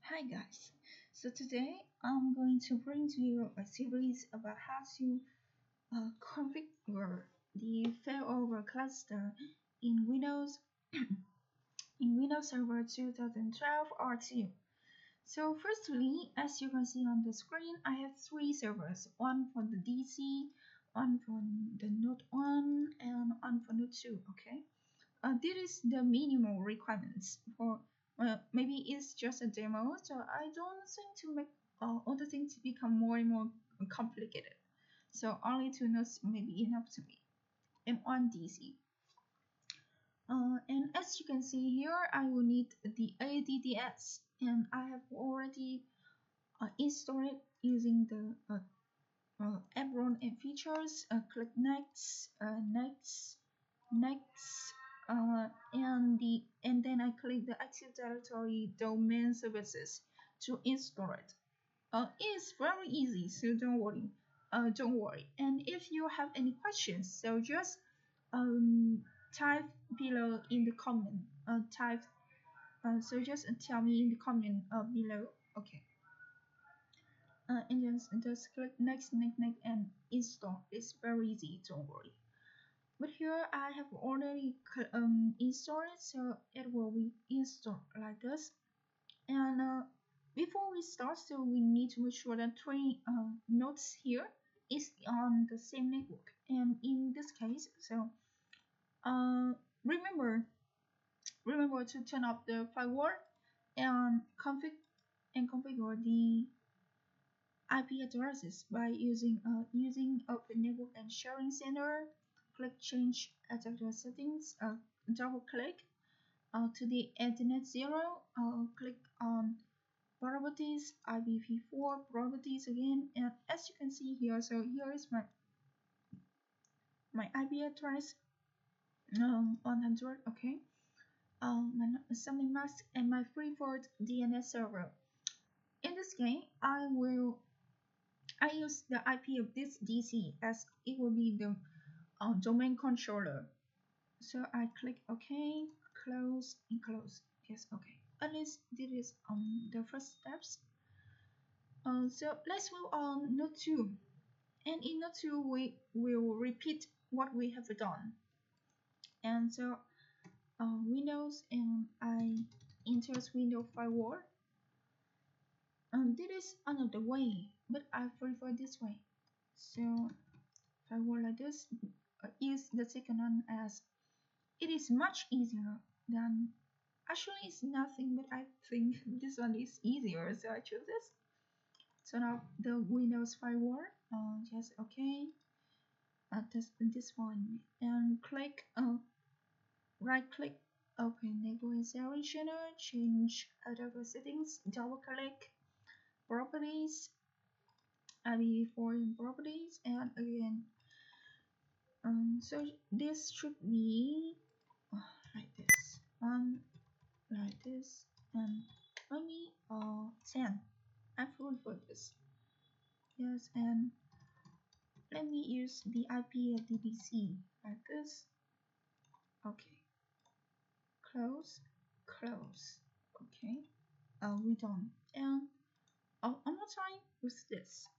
Hi guys, so today I'm going to bring to you a series about how to configure the failover cluster in Windows Server 2012 R2. So firstly, as you can see on the screen, I have three servers, one for the DC, one for the Node 1, and one for Node 2, okay? This is the minimal requirements for maybe it's just a demo, so I don't think to make all the things become more and more complicated. So only two nodes may be enough to me, and one DC. And as you can see here, I will need the ADDS, and I have already installed it using the Apron and features. Click next, next, and then I click the Active Directory Domain Services to install it. It's very easy, so don't worry. And if you have any questions, so just type below in the comment. So just tell me in the comment below. Okay. And just click next, and install. It's very easy. Don't worry. But here I have already installed it, so it will be installed like this. And before we start, so we need to make sure that three nodes here is on the same network. And in this case, so remember to turn off the firewall and configure the IP addresses by using Open Network and Sharing Center. Click Change Address Settings. Double click to the Internet 0. Click on Properties, IPv4 Properties again, and as you can see here, so here is my IP address 100. Okay. My subnet mask and my preferred DNS server. In this case, I use the IP of this DC as it will be the domain controller. So I click OK, close, and close. Yes, okay. At least this is the first steps. So let's move on Node 2. And in Node 2, we will repeat what we have done. And so Windows, and I enter Windows firewall. This is another way, but I prefer this way. So firewall like this is the second one, as it is much easier than, actually it's nothing, but I think this one is easier, so I choose this. So now the Windows firewall, just okay, this one, and click right click, open Network and Sharing Channel, change other settings, double click properties, IPv4 properties, and again, so this should be like this, one like this, and maybe 10. I prefer this. Yes, and let me use the IP of the DC like this. Okay. Close. Okay. We done. And one more time with this.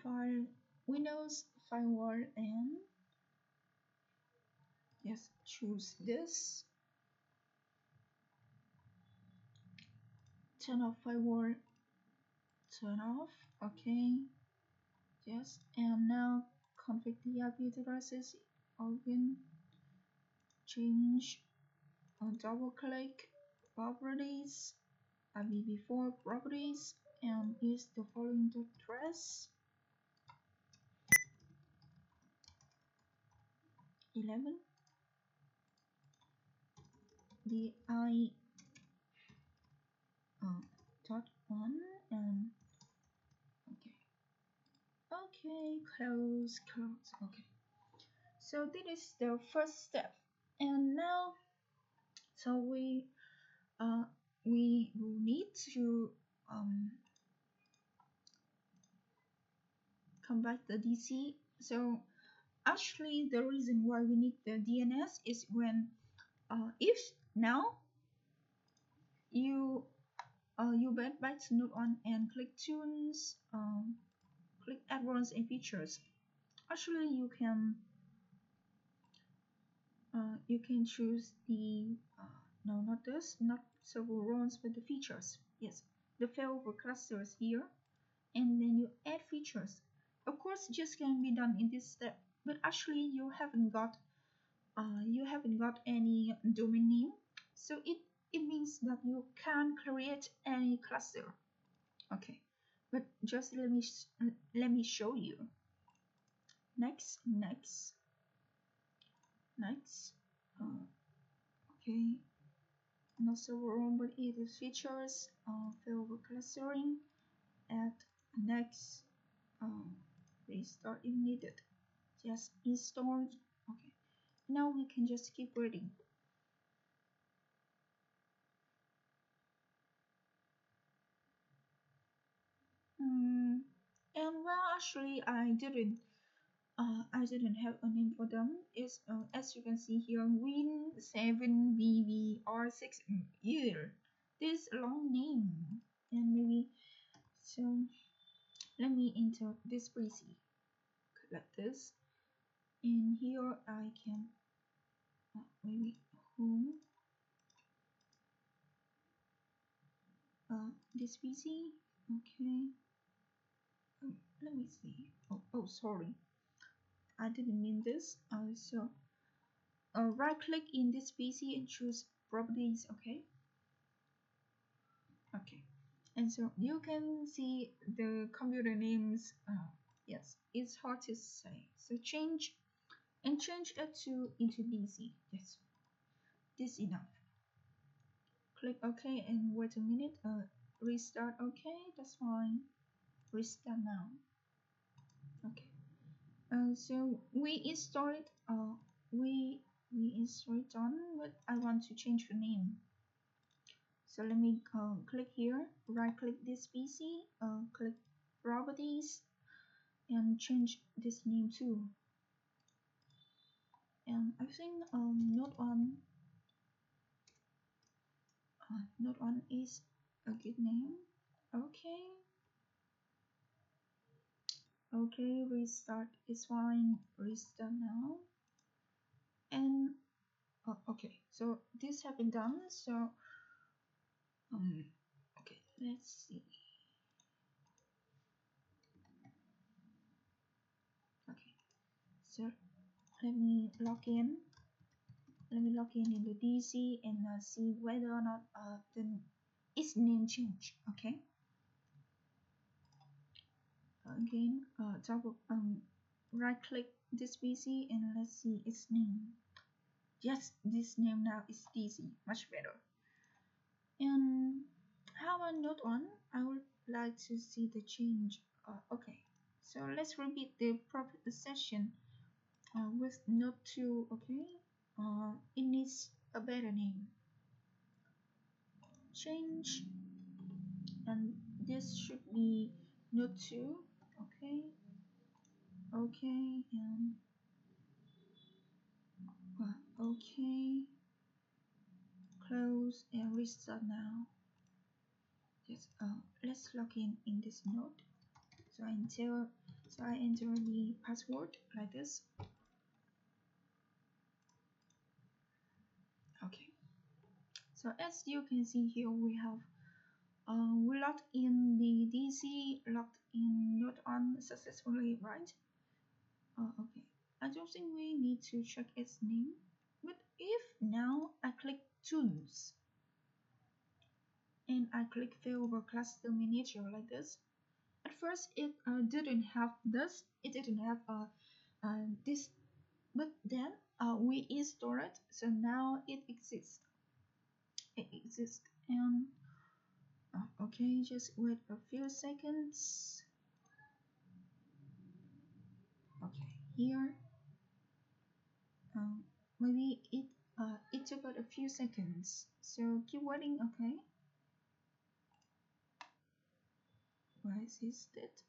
File Windows firewall, and yes, choose this. Turn off firewall. Turn off. Okay. Yes, and now config the IP addresses. Open. Change. Double click properties. IPv4 properties, and use the following address: 11, the I dot 1, and okay, close. Okay, so this is the first step, and now so we will need to convert the DC. So actually the reason why we need the DNS is when if now you you went back to Node on and click Tunes, click Advanced and Features. Actually, you can choose the no, not this, not several rows, but the features. Yes, the failover clusters here, and then you add features. Of course, this can be done in this step, but actually you haven't got any domain name, so it means that you can create any cluster. Okay, but just let me show you. Next. Okay, not so wrong, but it is features failover clustering. Add next. Restart if needed. Just install. Okay, now we can just keep reading. And well, actually, I didn't have a name for them. It's as you can see here, Win7VVR6 year. This long name, and maybe so. Let me enter this PC like this, and here I can maybe home this PC. Okay. Let me see. Oh, sorry. I didn't mean this. So right click in this PC and choose properties. Okay. Okay. And so you can see the computer names. Yes, it's hard to say. So change it to into DC. Yes, this enough. Click OK and wait a minute. Restart. Okay, that's fine. Restart now. Okay. So we install it. We install it on, but I want to change the name. So let me click here. Right click this PC. Click properties and change this name too. And I think Node on is a good name. Okay, restart is fine. Restart now. And okay, so this have been done. So okay, let's see. Okay, so let me log in. Let me log in the DC and see whether or not its name change. Okay. Again, right click this PC and let's see its name. Yes, this name now is DC, much better. And how about Node on? I would like to see the change. Okay, so let's repeat the proper session with Node 2. Okay, it needs a better name. Change, and this should be Node 2. Okay, and okay, close and restart now. Yes, let's log in this node. So I enter the password like this. Okay. So as you can see here, we have we logged in the DC, logged in Node on successfully, right? Okay. I don't think we need to check its name, but if now I click Tunes and I click Failover Cluster Miniature like this, at first it didn't have this, it didn't have this, but then we install it, so now it exists. And okay, just wait a few seconds. Okay, here maybe it took a few seconds, so keep waiting. Okay, why is it?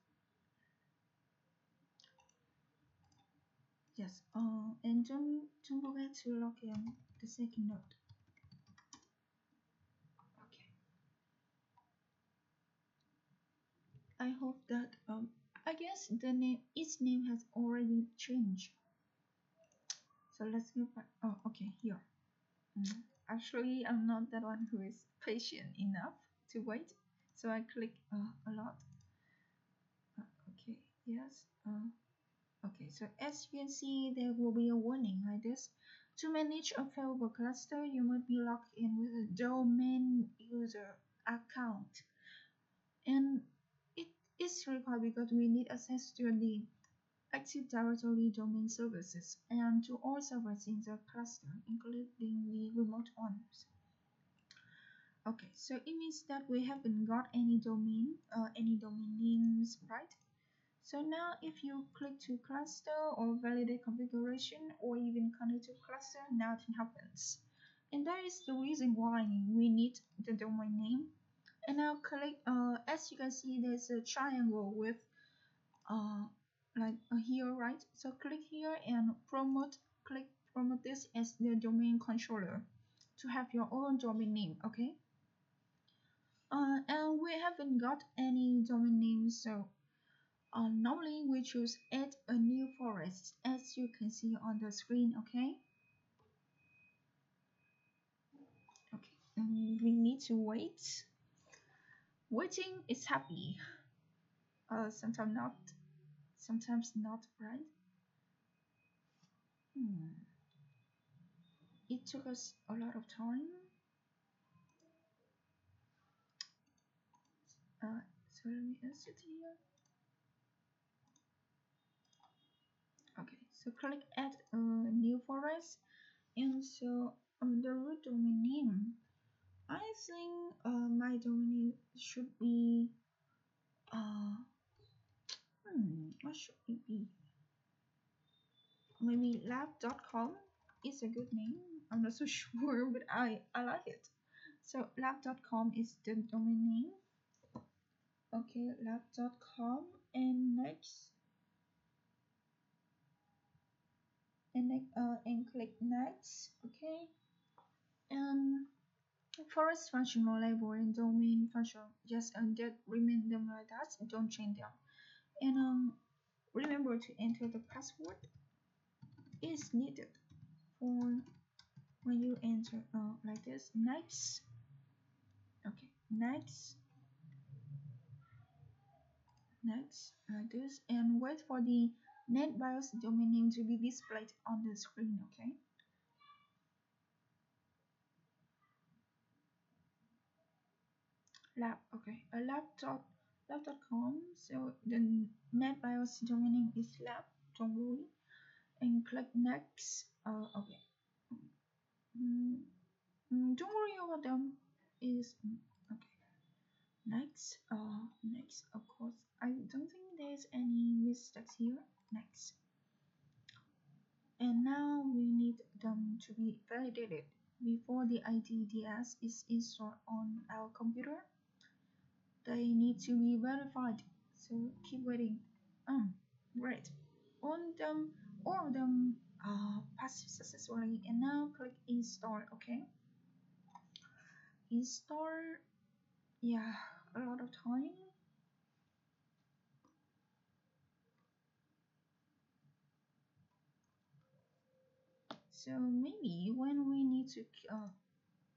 Yes. And don't forget to log in the second node. Okay. I hope that I guess the name its name has already changed. So let's go back. Oh, okay, here. Actually, I'm not that one who is patient enough to wait, so I click a lot. Okay, yes. Okay, so as you can see, there will be a warning like this. To manage a Failover cluster, you must be logged in with a domain user account. And it is required because we need access to the Active Directory domain services and to all servers in the cluster, including the remote ones. Okay, so it means that we haven't got any domain names, right? So now if you click to cluster or validate configuration or even connect to cluster, nothing happens. And that is the reason why we need the domain name. And now click, as you can see, there's a triangle with here, right? So click here and click promote this as the domain controller to have your own domain name, okay? And we haven't got any domain name, so normally we choose add a new forest as you can see on the screen, okay? Okay, and we need to wait. Waiting is happy. Sometimes not, right? It took us a lot of time. So let me exit here. Okay, so click add a new forest, and so the root domain name. I think my domain should be what should it be? Maybe lab.com is a good name. I'm not so sure, but I like it. So lab.com is the domain name. Okay, lab.com, and next and click next. Okay, and forest functional label and domain function, just just remain them like that, don't change them. And remember to enter the password is needed for when you enter like this. Next. Okay, next like this, and wait for the NetBIOS domain name to be displayed on the screen. Okay, okay, a lab.com, so the NetBIOS domain name is lab, don't worry, and click next. Okay, don't worry about them, is okay. Next, of course, I don't think there's any mistakes here. Next, and now we need them to be validated before the IDDS is installed on our computer. They need to be verified, so keep waiting. Great. All of them passed successfully, and now click install. Okay, install. Yeah, a lot of time. So maybe when we need to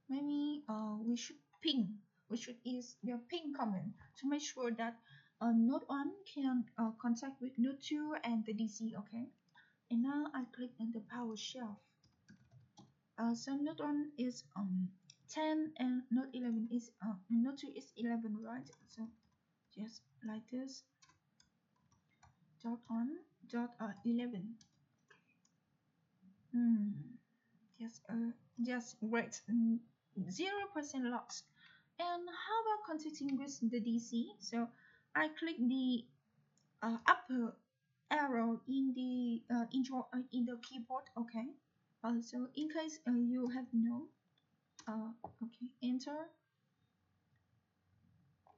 maybe we should ping. We should use the ping command to make sure that node 1 can contact with node 2 and the DC. Okay, and now I click on the PowerShell. So node 1 is 10 and node 11 is node 2 is 11, right? So just like this, dot on dot 11. Yes, great. 0% loss. And how about contacting with the DC? So I click the upper arrow in the in the keyboard. Okay. So in case you have no, okay, enter.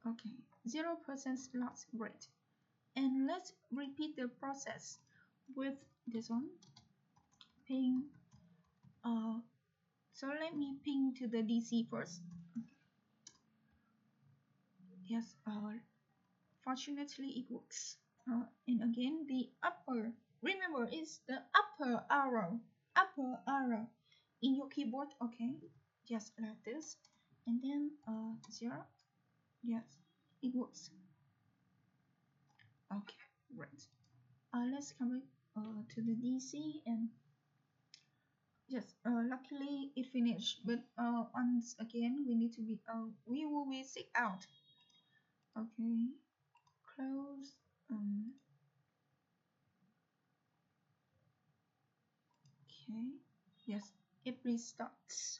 Okay, 0% loss. Great. And let's repeat the process with this one. ping. So let me ping to the DC first. Yes, fortunately it works. And again, the upper, remember, it's the upper arrow in your keyboard. Okay, just like this, and then 0. Yes, it works. Okay, right. Let's come back to the DC, and yes, luckily it finished. But once again, we need to be we will be sick out. Okay, close. Okay, yes, it restarts.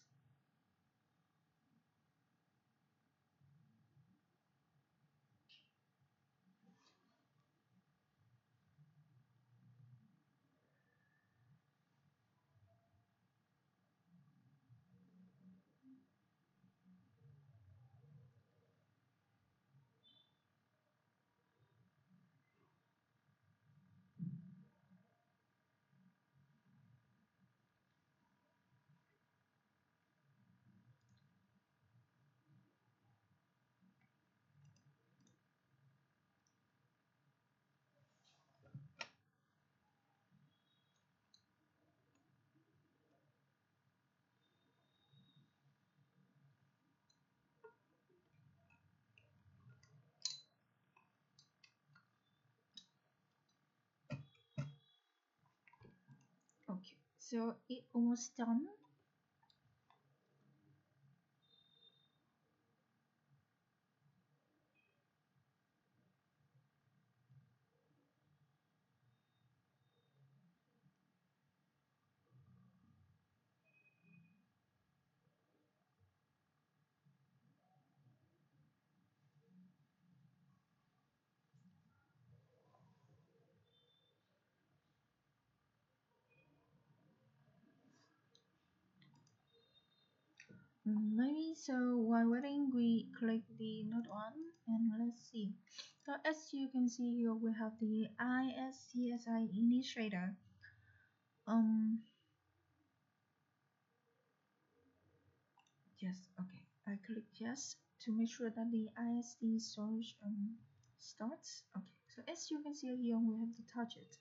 Okay, so it almost done. Maybe so while waiting, we click the node one and let's see. So as you can see here, we have the ISCSI initiator. Yes, okay. I click yes to make sure that the ISD storage starts. Okay, so as you can see here, we have to touch it.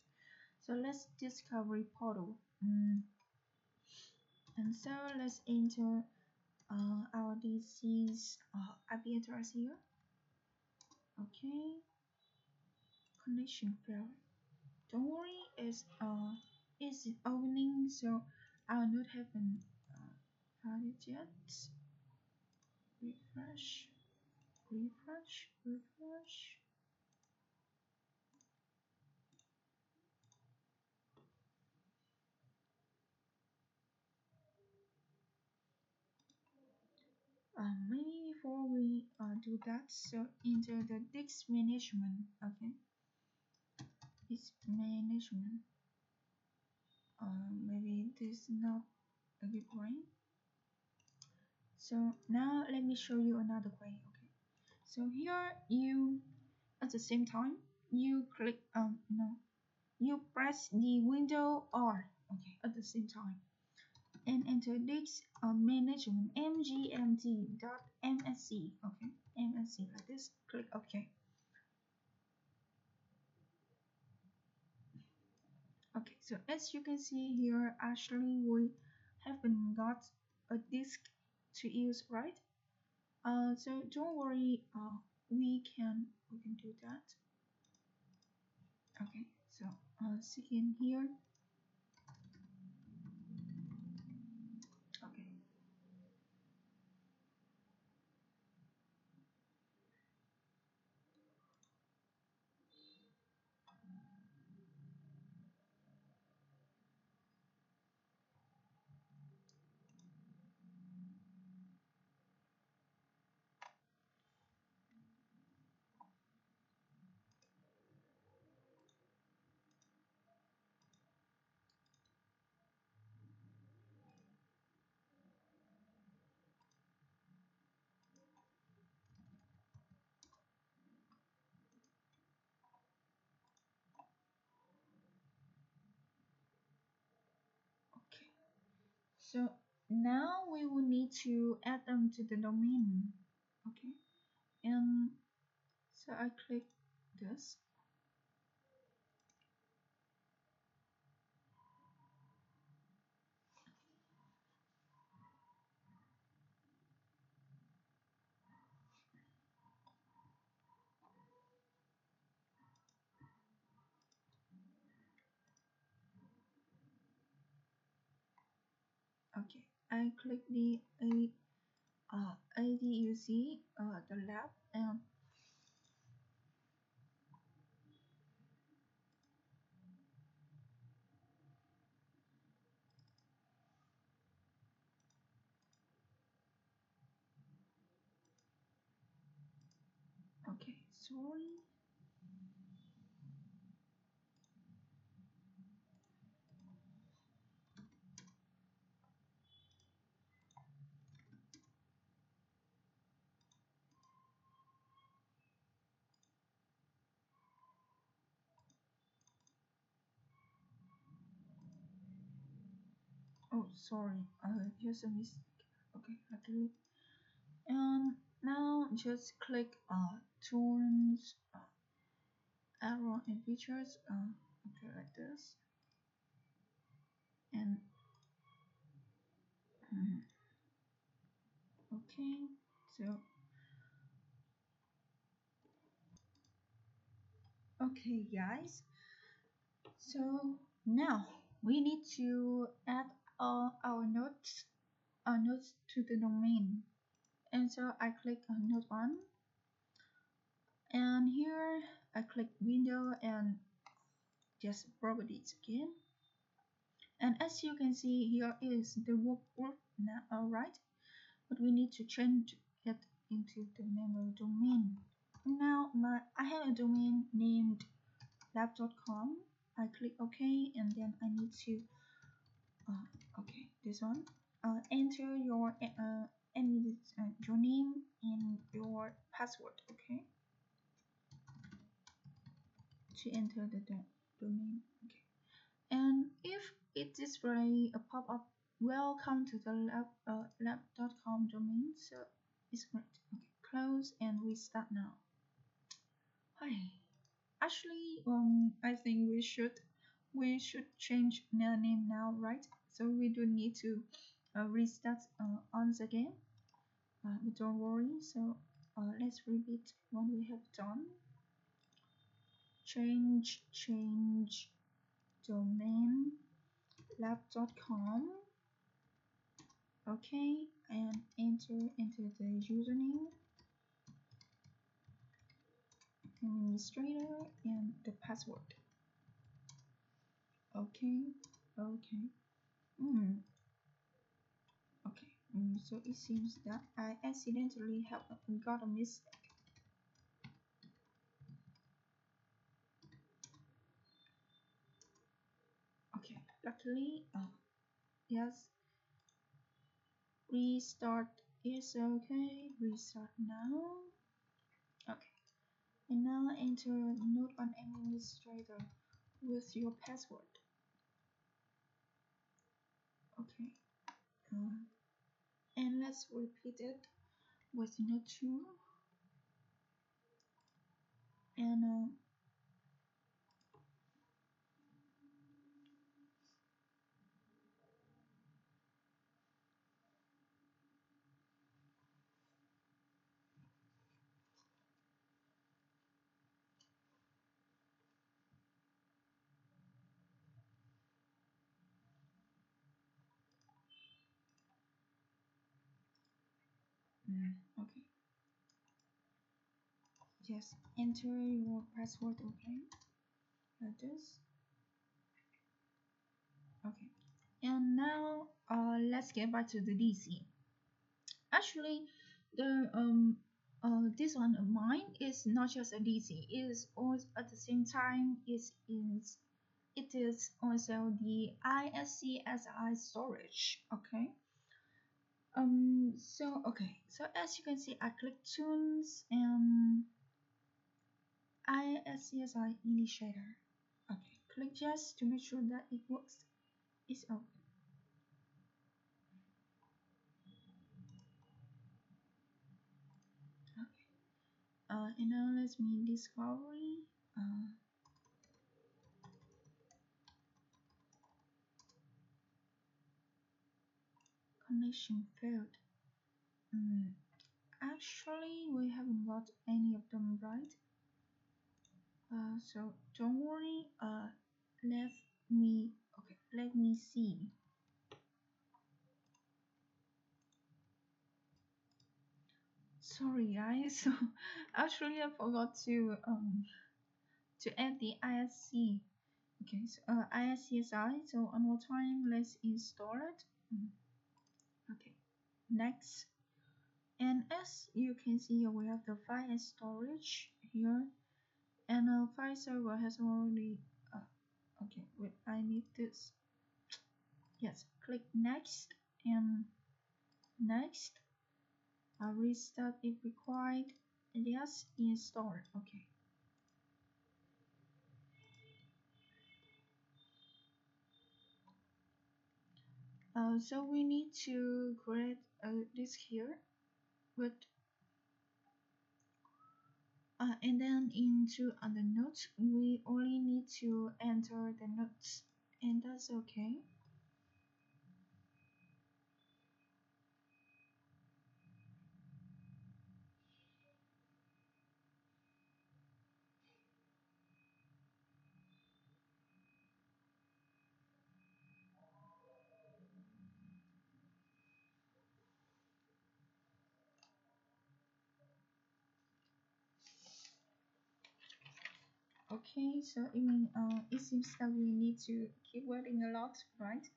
So let's discovery portal. And so let's enter our DC's IP address here. Okay, connection failed. Don't worry, it's opening, so I'll not have an found it yet. Refresh, refresh, refresh. Maybe before we do that, so enter the disk management. Okay, disk management. Maybe this is not a good way. So now let me show you another way. Okay, so here you at the same time you click no, you press the window R. Okay, at the same time, and enter disk management mgmt.msc. Okay, msc like this. Click OK. Okay, so as you can see here, actually we haven't got a disk to use, right? So don't worry, we can do that. Okay, so second here. Okay. So now we will need to add them to the domain. Okay, and so I click this. Okay, I click the ADUC, the lab, and okay, sorry. Oh, sorry. Here's a mistake. Okay, luckily. And now just click tools, arrow and features. Okay, like this. And okay, so okay, guys. So now we need to add our nodes to the domain. And so I click on node 1, and here I click window and just properties again. And as you can see, here is the work group now, alright, but we need to change it into the memory domain. Now I have a domain named lab.com. I click OK, and then I need to okay, this one. Enter your your name and your password. Okay, to enter the domain. Okay, and if it display a pop-up, welcome to the lab.com domain, so it's great. Okay, close and restart now. Hi. Actually, I think we should change the name now, right? So we don't need to restart once again. But don't worry. So let's repeat what we have done. Change domain lab.com. Okay, and enter the username, administrator, and the password. Okay, okay. Okay, so it seems that I accidentally have got a mistake. Okay, luckily, yes, restart is okay. Restart now. Okay, and now enter node on administrator with your password. Okay, and let's repeat it with node 2 and okay. Just enter your password. Okay, like this. Okay, and now let's get back to the DC. Actually, the this one of mine is not just a DC. It is also at the same time it is also the ISCSI storage. Okay. So okay. So as you can see, I click Tunes and ISCSI initiator. Okay. Click yes to make sure that it works. It's open. And now let me discovery. Connection failed. Actually, we haven't got any of them right. So don't worry. Let me see. Sorry, guys. So actually, I forgot to add the ISC. Okay, so ISCSI. So one more time, let's install it. Okay, next. And as you can see here, we have the file storage here, and our file server has already. Okay, wait, I need this. Yes, click next and next. Restart if required. Yes, install. Okay. So we need to create a disk here, but and then into the notes, we only need to enter the notes, and that's okay. Okay, so it seems that we need to keep waiting a lot, right?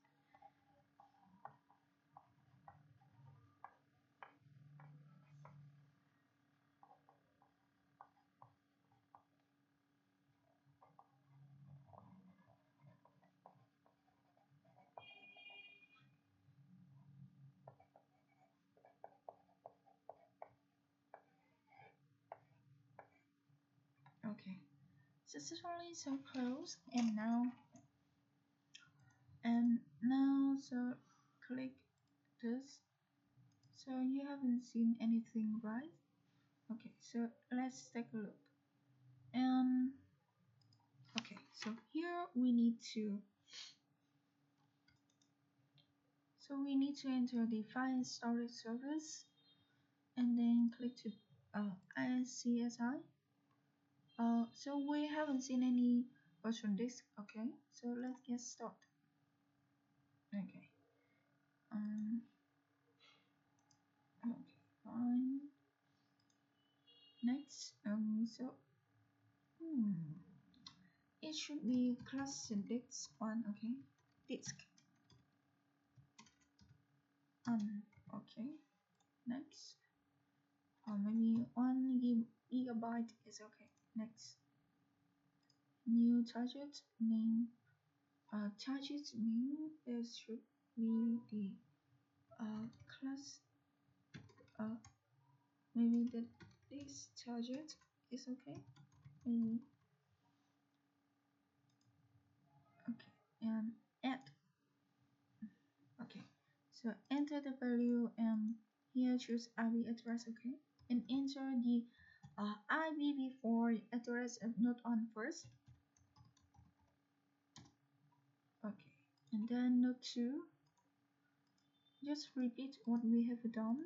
Okay, successfully so close, and now so click this. So you haven't seen anything, right? Okay, so let's take a look. And okay, so here we need to enter the file storage service, and then click to ISCSI. So we haven't seen any virtual disk. Okay, so let's get started. Okay. Okay, fine. Next. It should be cluster disk one. Okay, disk. Okay. Next. Maybe 1 gigabyte is okay. Next. New target name. Target name. There should be the class. Maybe this target is okay. Maybe. Okay. And add. Okay. So enter the value and here choose IP address. Okay. And enter the IPv4 address of node 1 first. Okay, and then node 2. Just repeat what we have done.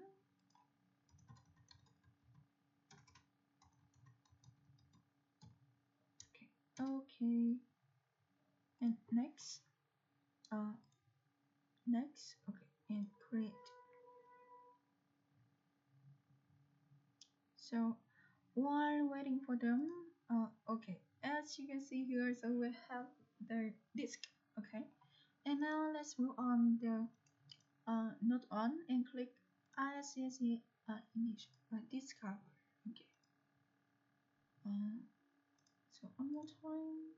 Okay, and next. Next. Okay, and create. So while waiting for them, okay, as you can see here, so we have the disk. Okay, and now let's move on the node on and click ISCSI image discover. Okay. So one more time.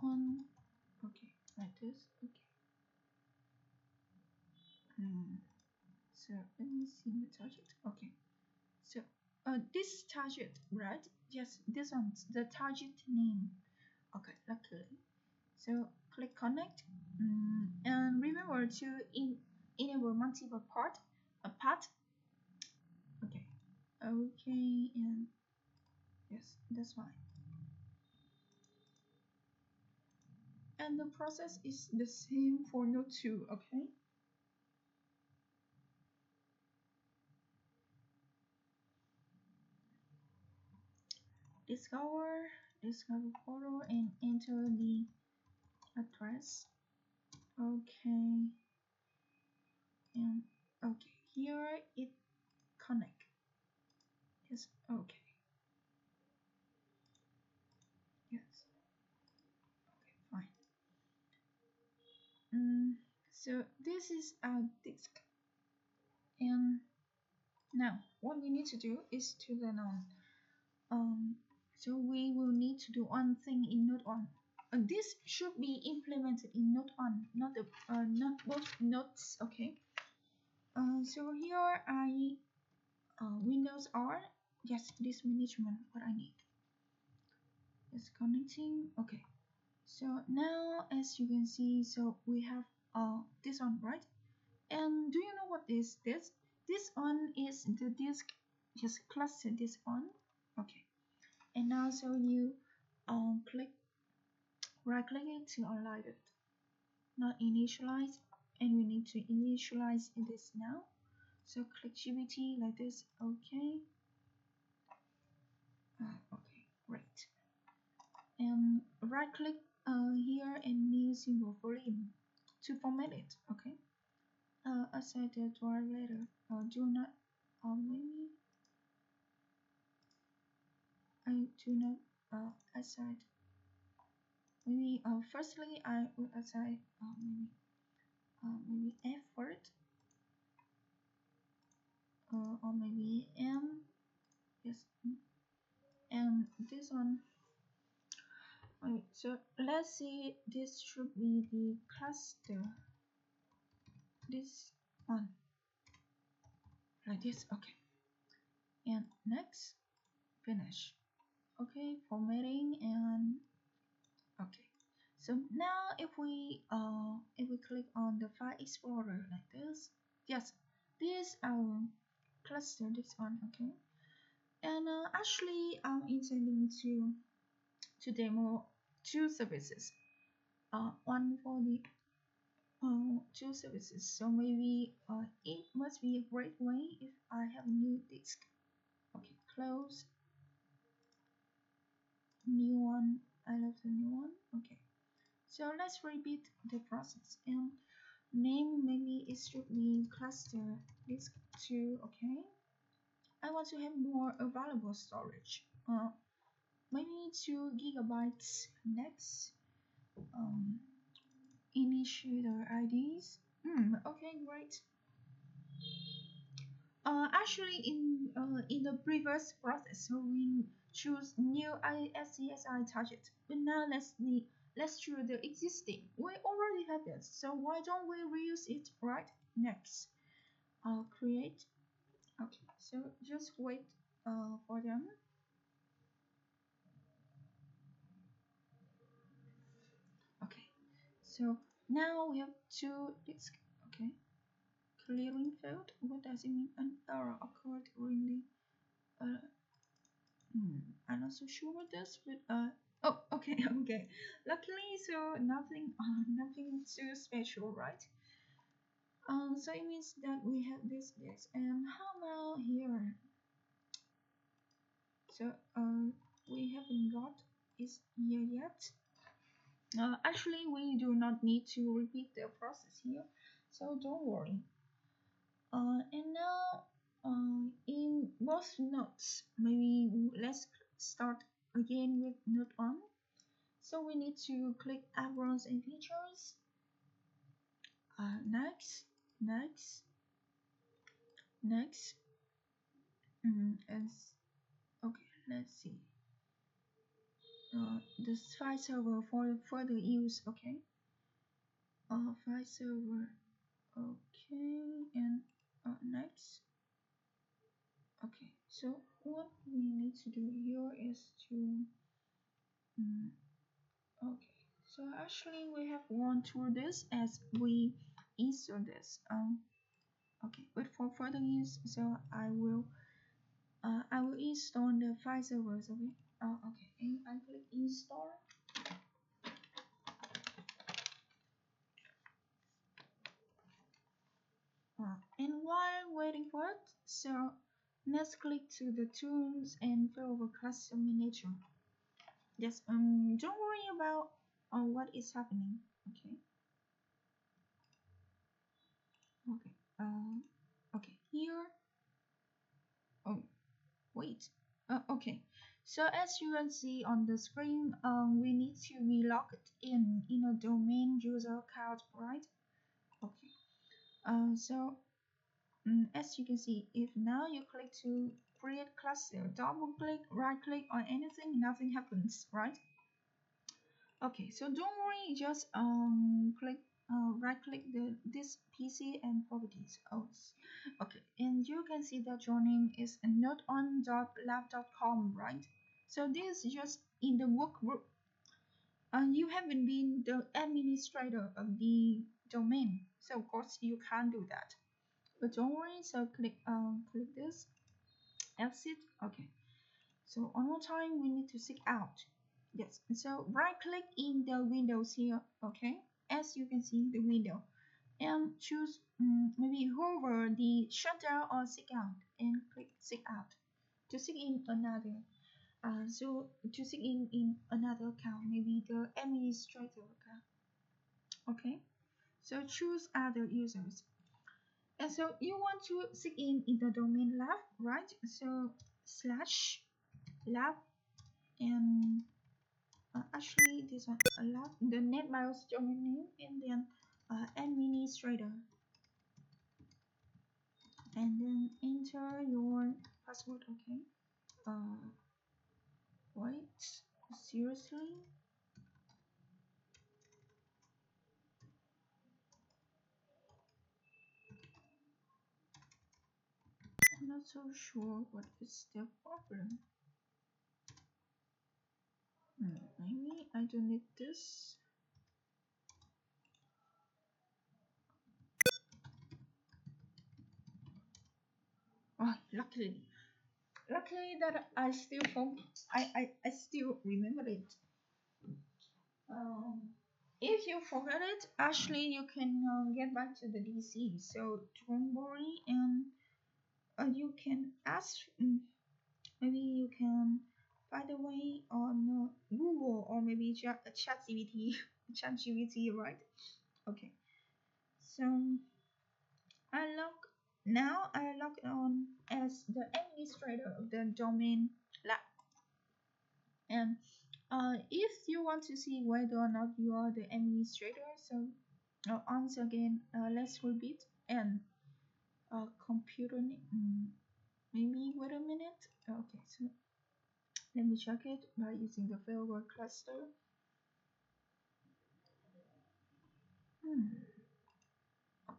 On. Okay, like this. Okay. So let me see the target. Okay. So this target, right? Yes, this one's the target name. Okay, luckily. So click connect, and remember to enable multiple path. Okay, and yes, that's fine. And the process is the same for node 2, okay? Discover photo and enter the address. Okay, and okay, here it connect. Yes, okay, yes, okay, fine. So this is our disk, and now what we need to do is to turn on. So we will need to do one thing in Node 1. This should be implemented in Node 1, not both nodes. Okay. So here I Windows R. Yes, this management what I need. It's connecting. Okay. So now as you can see, so we have this one, right? And do you know what is this? This one is the disk. Just cluster this one. Okay. And now so you click right click it to unlock it. Not initialize, and we need to initialize this now. So click GPT like this. Okay. Okay, great. And right click here and new symbol volume to format it. Okay. Assign the drive later. Do not. Maybe I do not assign. Maybe firstly I will assign maybe effort or maybe M. Yes, and this one. Okay, so let's see. This should be the cluster. This one like this. Okay, and next finish. Okay, formatting and okay. So now if we click on the file explorer like this, yes, this our cluster. This one. Okay, and actually I'm intending to demo two services. One for the two services. So maybe it must be a great way if I have a new disk. Okay, close, new one. I love the new one. Okay, so let's repeat the process and name maybe it should be cluster disk 2. Okay, I want to have more available storage. Maybe 2 GB. Next, um, initiator IDs. Okay, great. Actually, in the previous process, so we choose new ISCSI target, but now let's choose the existing. We already have it, so why don't we reuse it? Right? Next, create. Okay, so just wait for them. Okay, so now we have two disks. Okay, clearing failed. What does it mean? An error occurred during the I'm not so sure what this, but oh, okay, okay. Luckily, so nothing too special, right? So it means that we have this, and how about here? So we haven't got is here yet. Actually, we do not need to repeat the process here, so don't worry. And now, in both nodes, maybe let's start again with node 1. So we need to click Add-ons and Features. Next, next, next. And okay, let's see. The file server for further use. Okay. File server. Okay, and next. Okay, so what we need to do here is to okay. So actually we have gone through this as we install this. Okay, but for further use, so I will I will install the file servers. Okay. Okay. And I click install. And while waiting for it, so let's click to the tools and Failover Cluster Manager. Yes. Don't worry about what is happening. Okay. Okay. Okay. Here. Oh, wait. Okay. So as you can see on the screen, we need to be logged in a domain user account, right? Okay. So as you can see, if now you click to create cluster, double click, right click on anything, nothing happens, right? Okay, so don't worry, just click right click this PC and properties. Oh, okay, and you can see that your name is noteon.lab.com, right? So this is just in the work group. You haven't been the administrator of the domain, so of course you can't do that. But don't worry, so click this, exit. Okay, so one more time we need to seek out. Yes, so right click in the windows here. Okay, as you can see the window, and choose maybe hover the shutdown or seek out and click seek out to seek in another. So to seek in another account, maybe the administrator account. Okay, so choose other users. And so you want to seek in the domain lab, right? So slash lab and actually this one lab, the NetBIOS domain name, and then administrator, and then enter your password. Okay. Wait, seriously? I'm not so sure what is the problem. Maybe I don't need this. Oh, luckily that I still remember it. Um, if you forget it, actually you can get back to the DC. So don't worry, and you can ask. Maybe you can find a way on Google or maybe ChatGPT. ChatGPT, right? Okay. So I log on as the administrator of the domain lab. And if you want to see whether or not you are the administrator, so once again, let's repeat and computer name. Maybe wait a minute. Okay, so let me check it by using the Failover Cluster. Okay.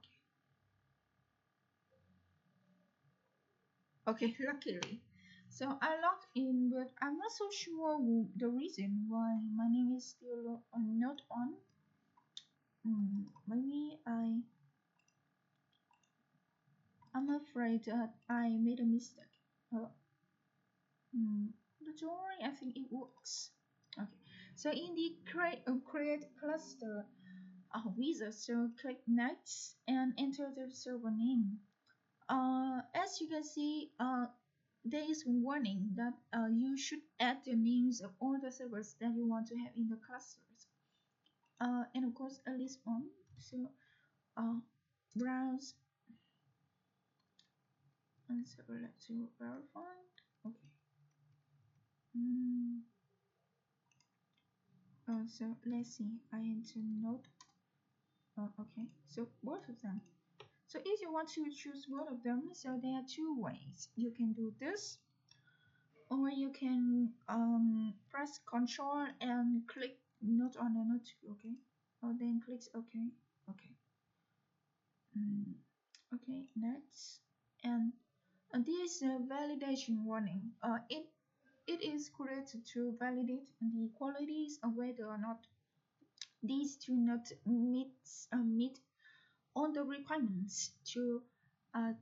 Okay, luckily. So I logged in, but I'm not so sure the reason why my name is still not on. Maybe I'm afraid that I made a mistake. But don't worry, I think it works. Okay, so in the create cluster wizard, so click next and enter the server name. As you can see, there is warning that you should add the names of all the servers that you want to have in the clusters. And of course, at least one. So browse and select to verify. Okay. So let's see. I enter node. Okay. So both of them. So if you want to choose one of them, so there are two ways. You can do this, or you can press Control and click not on and not okay, or then click okay. Okay. Okay, next. And this is a validation warning. It is created to validate the qualities of whether or not these do not meet all the requirements to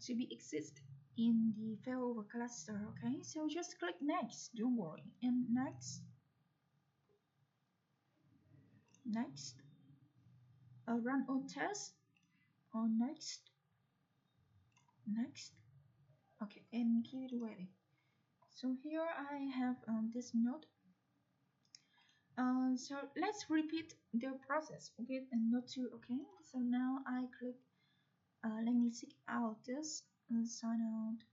be exist. in the failover cluster. Okay, so just click next, don't worry, and next, run on test, or next, okay, and keep it waiting. So here I have this node. So let's repeat the process. Okay, and node 2. Okay, so now I click. Let me seek out this sign out.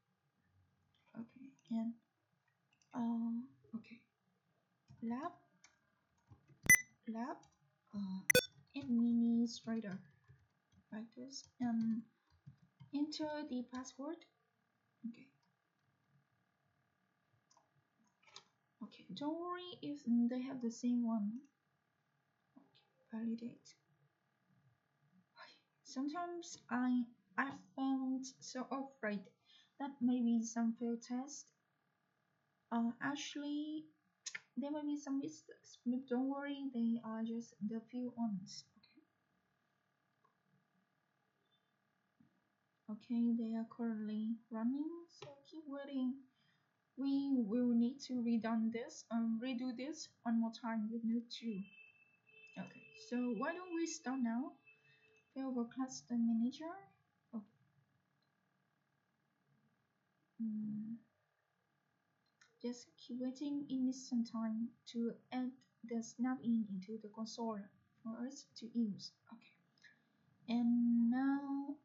Okay, and okay, lab uh, administrator, like this, and enter the password. Okay, don't worry if they have the same one. Okay, validate. Sometimes I found so afraid that maybe some failed test. Actually, there may be some mistakes, but don't worry, they are just the few ones. Okay, they are currently running, so keep waiting. We will need to redo this one more time with node 2. Okay, so why don't we start now? Failover Cluster Manager. Okay. Just keep waiting. It needs some time to add the snap-in into the console for us to use. Okay, and now,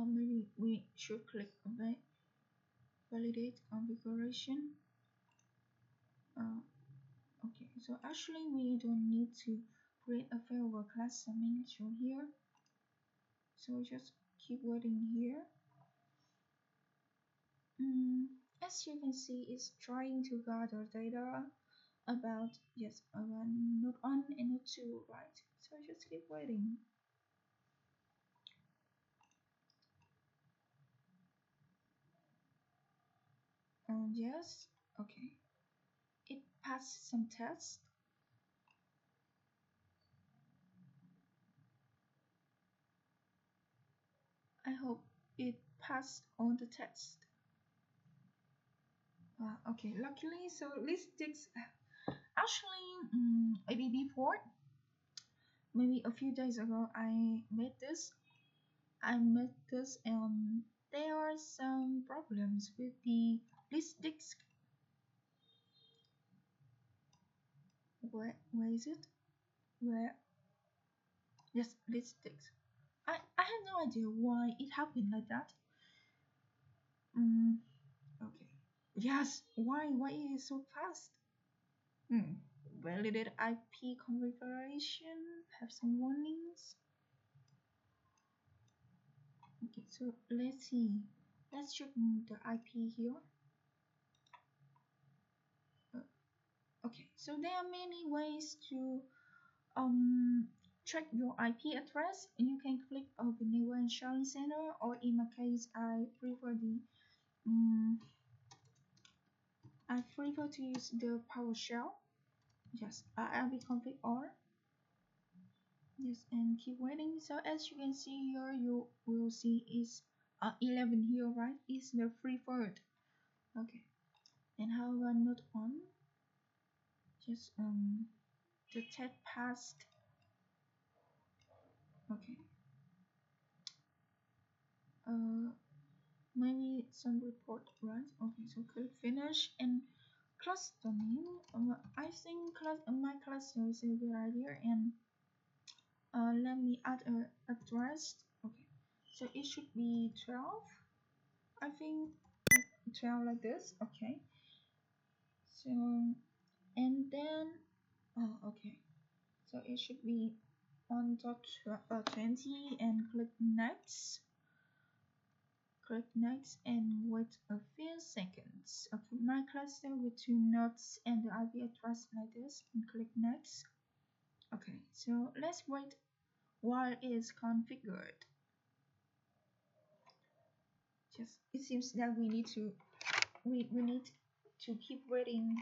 maybe we should click validate configuration. Okay, so actually we don't need to create a failover cluster manager here. So just keep waiting here. As you can see, it's trying to gather data about node 1 and node 2, right? So just keep waiting. Yes, okay. It passed some tests. I hope it passed all the tests. Okay, luckily, so this takes actually a day before, maybe a few days ago, I made this and there are some problems with the list disk. Where is it? Where? Yes, list disk. I have no idea why it happened like that. Okay. Yes, why is it so fast? Validate IP configuration, have some warnings. Okay, so let's see. Let's check the IP here. Okay, so there are many ways to check your IP address. You can click Open Network and Sharing Center, or in my case, I prefer to use the PowerShell. Yes, config R. Yes, and keep waiting. So as you can see here, you will see is 11 here, right? Is the preferred. Okay, and how about node 1? Just the test passed. Okay. Maybe some report, right? Okay, so click finish and cluster name. I think my cluster is a good idea, and let me add a address. Okay, so it should be 12. I think 12 like this. Okay, so and then okay, so it should be 1.20 and click next. Click next and wait a few seconds. Okay, my cluster with 2 nodes and the IP address like this, and click next. Okay, so let's wait while it is configured. Just it seems that we need to keep waiting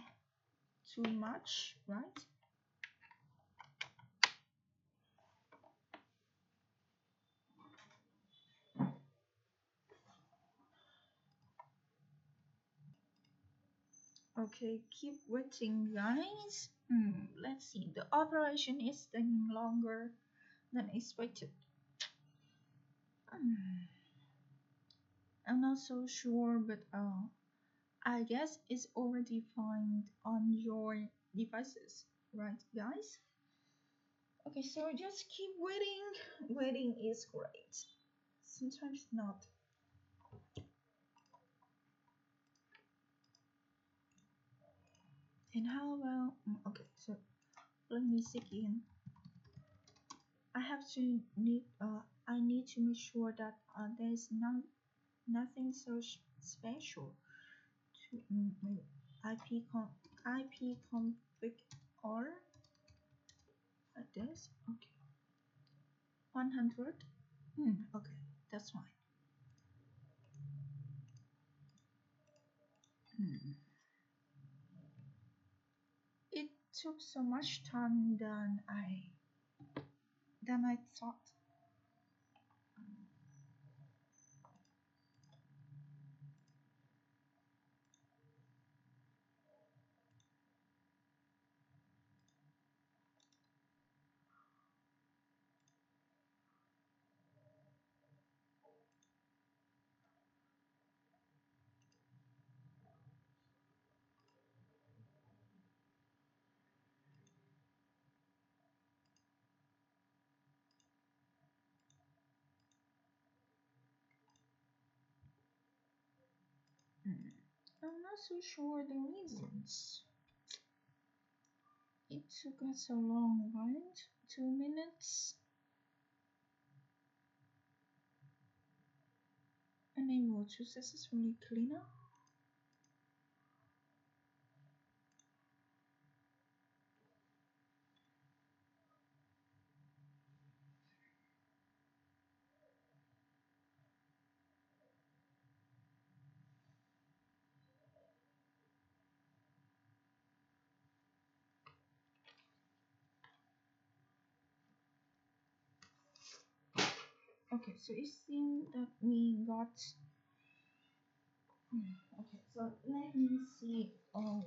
too much, right? Okay, keep waiting, guys. Let's see. The operation is taking longer than expected. Hmm, I'm not so sure, but I guess it's already fine on your devices, right, guys? Okay, so just keep waiting. Waiting is great. Sometimes not. And how about? Okay, so let me see again. I have to need. I need to make sure that there's nothing so special to IP config or like this. Okay, 100. Okay, that's fine. Hmm. It took so much time than I thought. Hmm. I'm not so sure the reasons. It took us so long, right? 2 minutes. Unable to successfully clean up. Okay, so it seems that we got. Okay, so let me see. Oh,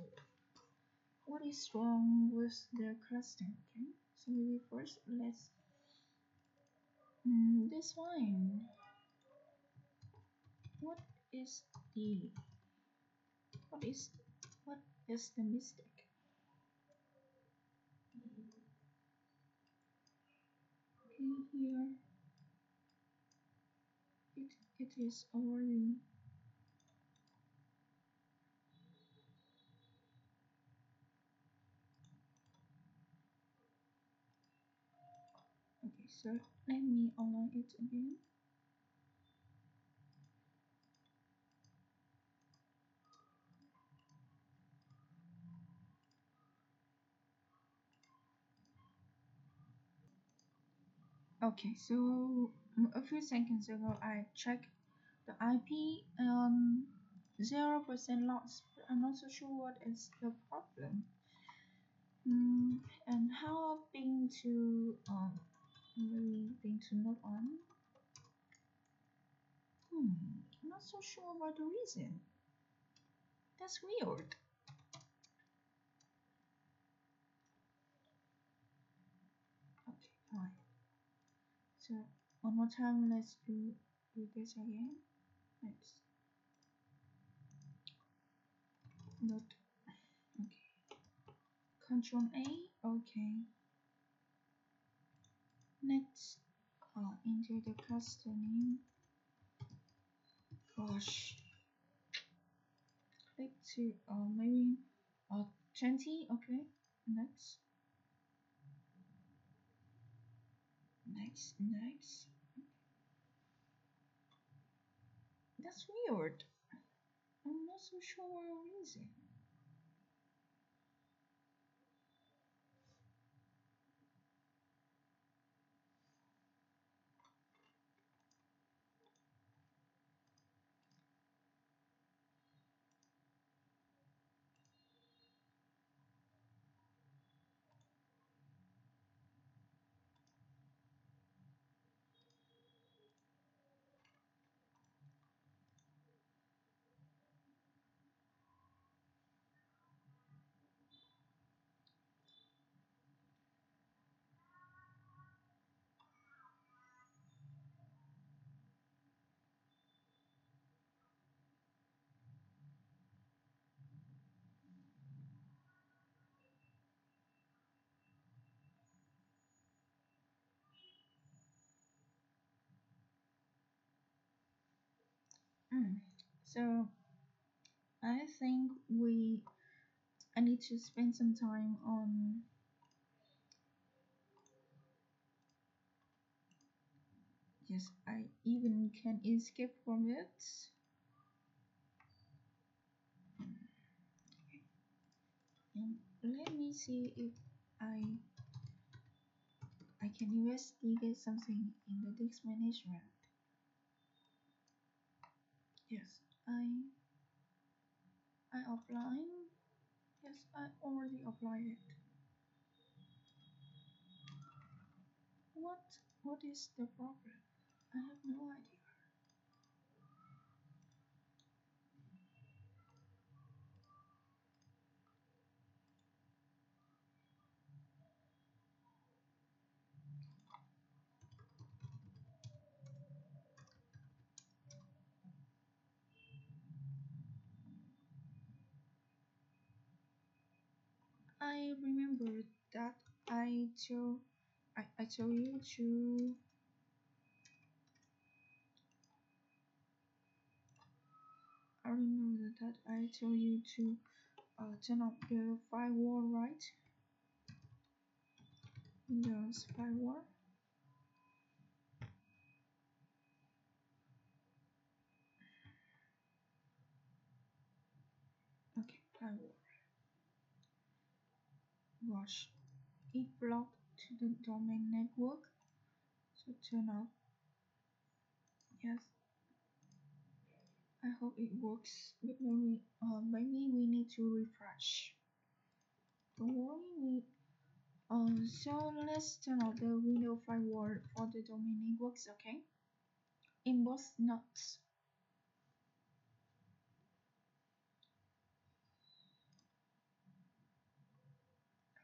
what is wrong with the cluster? Okay, so maybe first let's. This one. What is the what is what is the mistake? Okay, here it is already. Okay, so let me align it again. Okay, so a few seconds ago I checked the IP 0% loss, but I'm not so sure what is the problem. And how being to maybe being to not on. I'm not so sure about the reason. That's weird. Okay, fine. So one more time, let's do this again. Let's not. Okay. Control A. Okay. Next, enter the cluster name. Gosh. Click to maybe 20. Okay. Next. Next. That's weird. I'm not so sure what reason. So I think I need to spend some time on. Yes, I even can escape from it. And let me see if I I can investigate something in the disk management. Yes, I apply. Yes, I already applied it. What is the problem? I have no idea. I remember that I told you to. I remember that I told you to turn off the firewall, right? Windows firewall. Okay, firewall. Watch it blocked to the domain network. So turn off. Yes. I hope it works. But maybe we need to refresh. Don't worry, so let's turn off the window firewall for the domain networks, okay? In both nodes.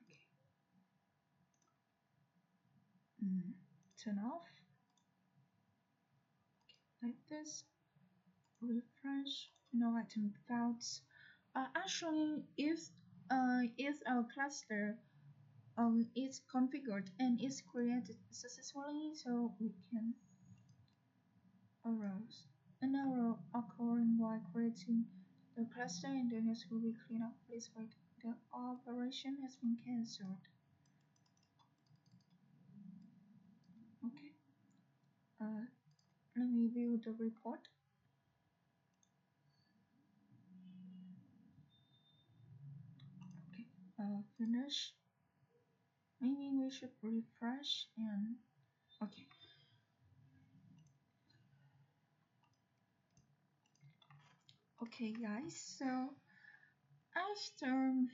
Okay. Turn off. Okay, like this. Refresh. No item files. Actually, if our cluster is configured and is created successfully, so we can arrows. An error occurring while creating the cluster and the next will be cleaned up. Please wait. The operation has been cancelled. Okay. Let me view the report. Okay. Finish. Maybe we should refresh and okay. Okay, guys. So after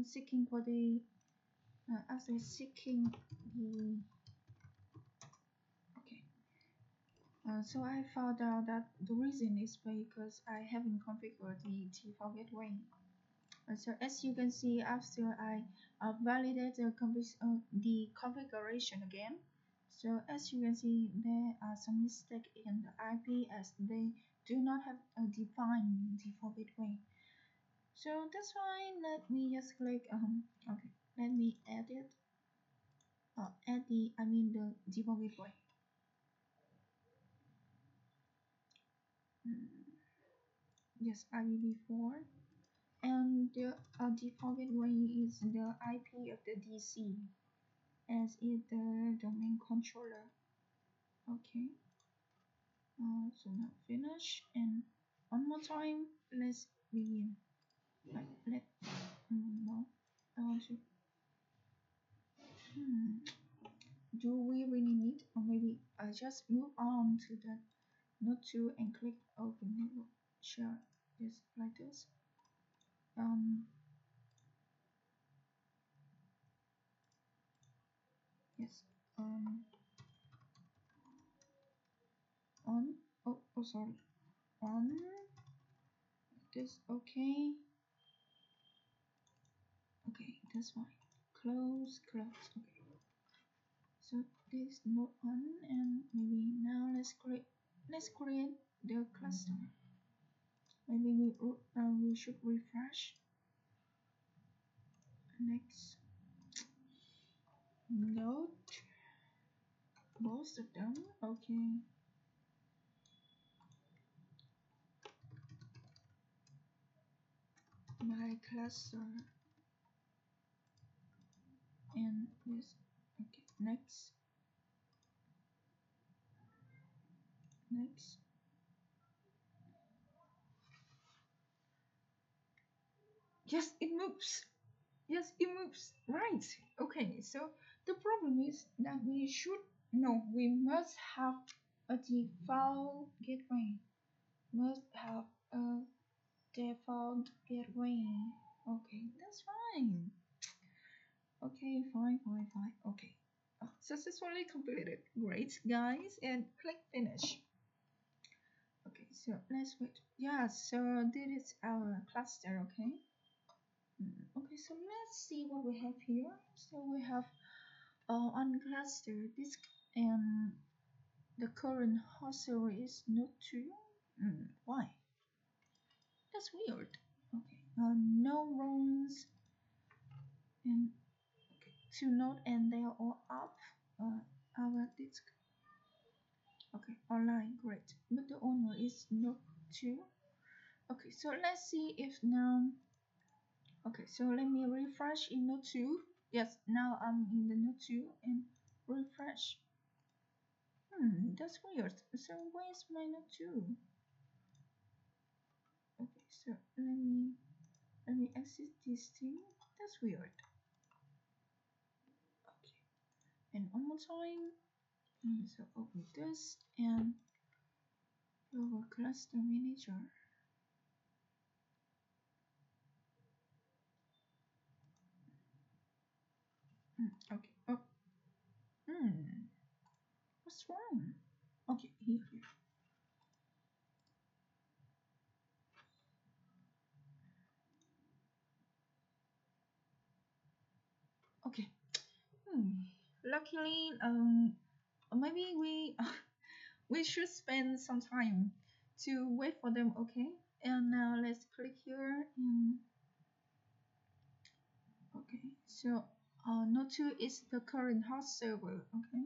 seeking for the after seeking the okay. So I found out that the reason is because I haven't configured the default gateway. So as you can see, after I validate the configuration again, so as you can see, there are some mistakes in the IP as they do not have a defined default gateway. So that's why let me just click okay, let me edit add the the default gateway. Yes, IPv4, and the default gateway is the IP of the DC, as is the domain controller. Okay. So now finish, and one more time. Let's begin. Let no, I want to. Do we really need, or maybe I just move on to the node 2 and click open network share. Yes, like this. Yes. On. Oh, sorry. On. This okay. Okay, that's fine. Close. Okay. So this node on, and maybe now let's create the cluster. Maybe we should refresh. Next node, both of them. Okay. my cluster and this. Okay, next. Yes, it moves. Yes, it moves. Right. Okay, so the problem is that we must have a default gateway. Must have a default gateway. Okay, that's fine. Okay, fine. Okay. Successfully completed. Great, guys, and click finish. Okay, so let's wait. Yeah, so this is our cluster, okay? Okay, so let's see what we have here. So we have on cluster disk and the current host server is node 2. Why? That's weird. Okay, no runs and okay, 2 node and they are all up. Our disk. Okay, online, great. But the owner is node 2. Okay, so let's see if now. Okay, so let me refresh in node 2. Yes, now I'm in the node 2 and refresh. That's weird. So where's my node 2? Okay, so let me exit this thing. That's weird. Okay, and one more time. So open this and Failover Cluster Manager. Okay. Oh. What's wrong? Okay, here. Okay. Luckily, maybe we we should spend some time to wait for them. Okay. And now let's click here. Okay. So node 2 is the current host server. Okay.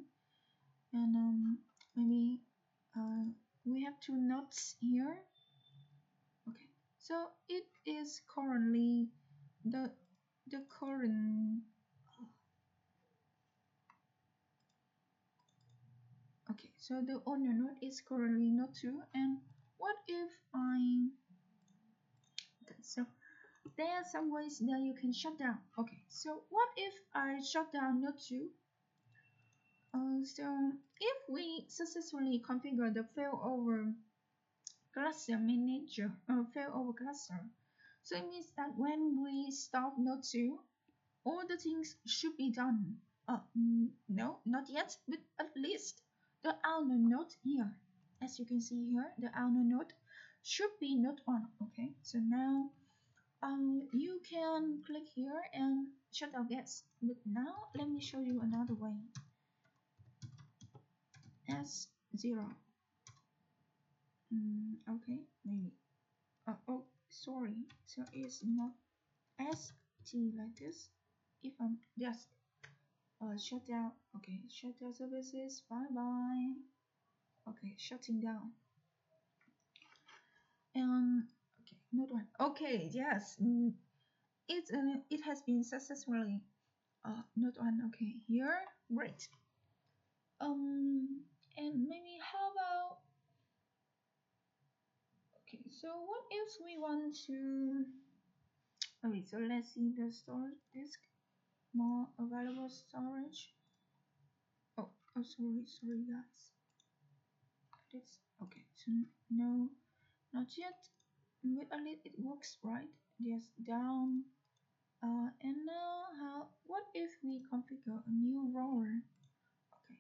And maybe we have 2 nodes here. Okay. So it is currently the current. Okay, so the owner node is currently node 2, and what if okay, so there are some ways that you can shut down. Okay, so what if I shut down node 2? So if we successfully configure the failover cluster manager, failover cluster, so it means that when we stop node 2, all the things should be done. No, not yet, but at least the owner node here, as you can see here, the owner node should be node 1. Okay, so now you can click here and shut down gas. But now let me show you another way. S0. Okay, maybe. Oh, sorry. So it's not ST like this. If I'm just shut down. Okay, shut down services. Bye bye. Okay, shutting down. And okay, node 1. Okay, yes. It has been successfully node 1. Okay, here. Great. And maybe how about okay, so what else we want to okay, so let's see the storage disk, more available storage. Oh, sorry guys. This okay, so no, not yet. But at least it works, right? Just down. And now what if we configure a new role? Okay,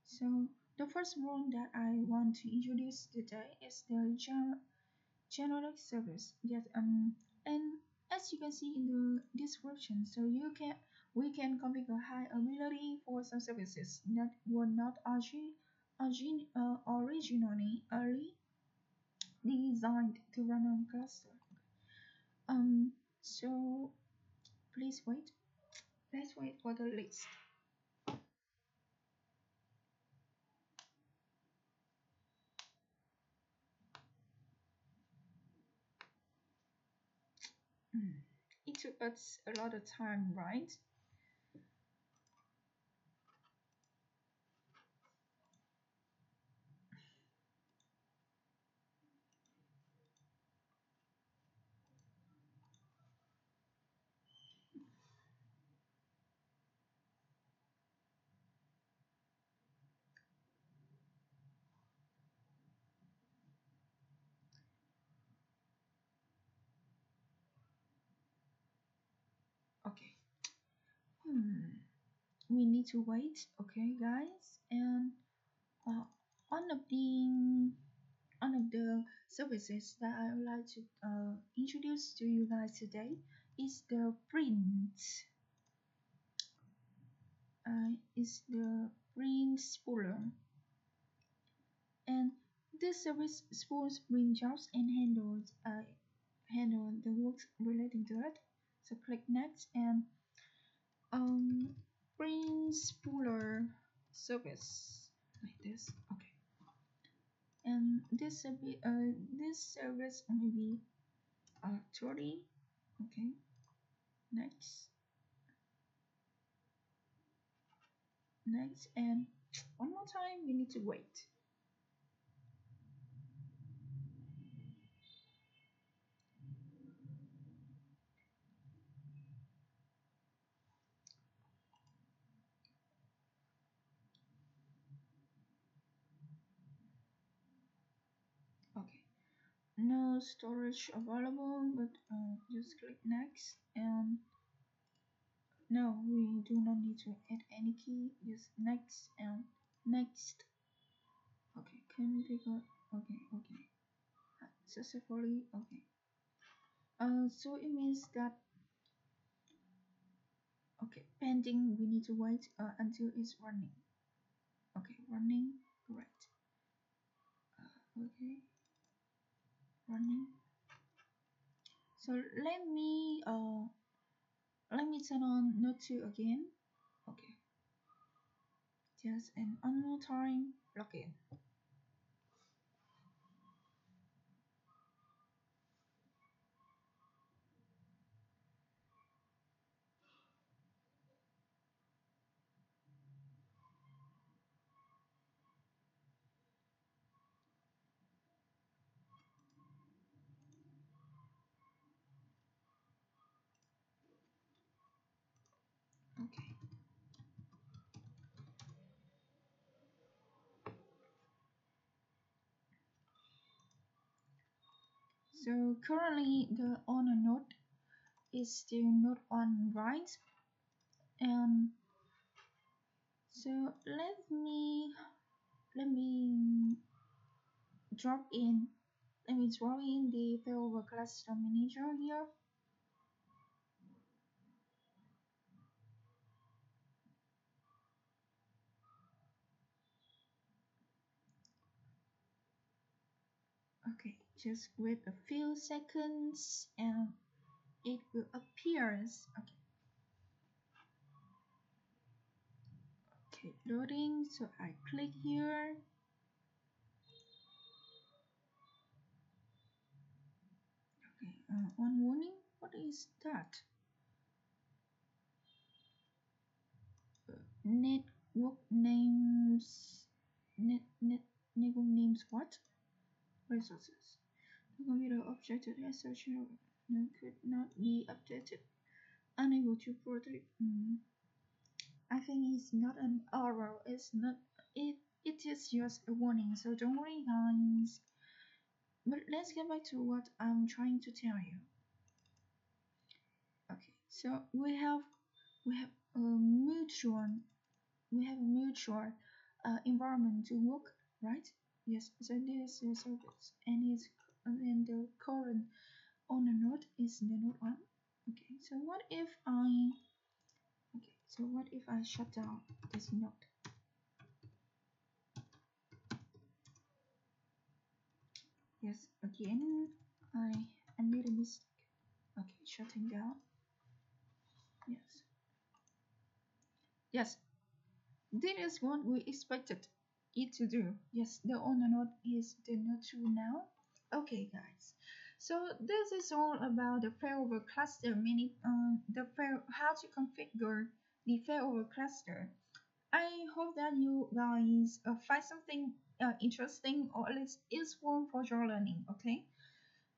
so the first role that I want to introduce today is the generic service. Yes, and as you can see in the description, so we can configure high availability for some services that were not originally early designed to run on cluster. So please wait. Let's wait for the list. It took us a lot of time, right? Okay. We need to wait, okay, guys. And uh, one of the one of the services that I would like to introduce to you guys today is the print. Is the print spooler, and this service spools print jobs and handle the work relating to it. So click next and um print spooler service like this. Okay, and this service maybe 30. Okay, next, and one more time we need to wait. Okay, no storage available, but just click next. And no, we do not need to add any key, just next and next. Okay, configure. Okay, successfully. Okay, so it means that, okay, pending, we need to wait until it's running. Okay, running, correct. Okay, running. So let me turn on node 2 again. Okay, just an unknown time login. Okay, so currently the owner node is still not on, right? And so let me drop in the Failover Cluster manager here. Okay, just wait a few seconds and it will appear. Okay, loading. So I click here. Okay, on warning. What is that? Network names. Network names. What? Resources. The computer objected as such could not be updated. Unable to protect. I think it's not an error. It's not. It is just a warning. So don't worry, guys. But let's get back to what I'm trying to tell you. Okay, so we have a mutual environment to work, right? Yes. So this is a service, and the current owner node is the node 1. Okay. So what if I shut down this node? Yes. Again, I made a mistake. Okay, shutting down. Yes. Yes. This is what we expected it to do. Yes, the owner node is the node 2 now. Okay, guys. So this is all about the failover cluster, meaning how to configure the failover cluster. I hope that you guys find something interesting or at least useful for your learning. Okay.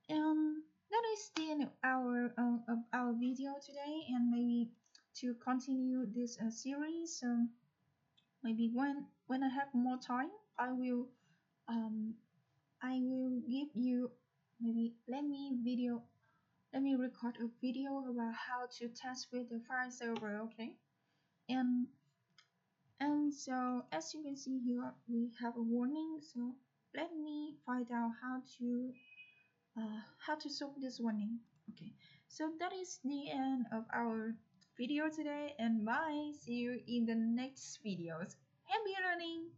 That is the end of our video today, and maybe to continue this series. Maybe when I have more time, um I will give you maybe let me record a video about how to test with the file server. Okay, and so as you can see here, we have a warning. So let me find out how to solve this warning. Okay, so that is the end of our video today, and bye. See you in the next videos. Happy learning.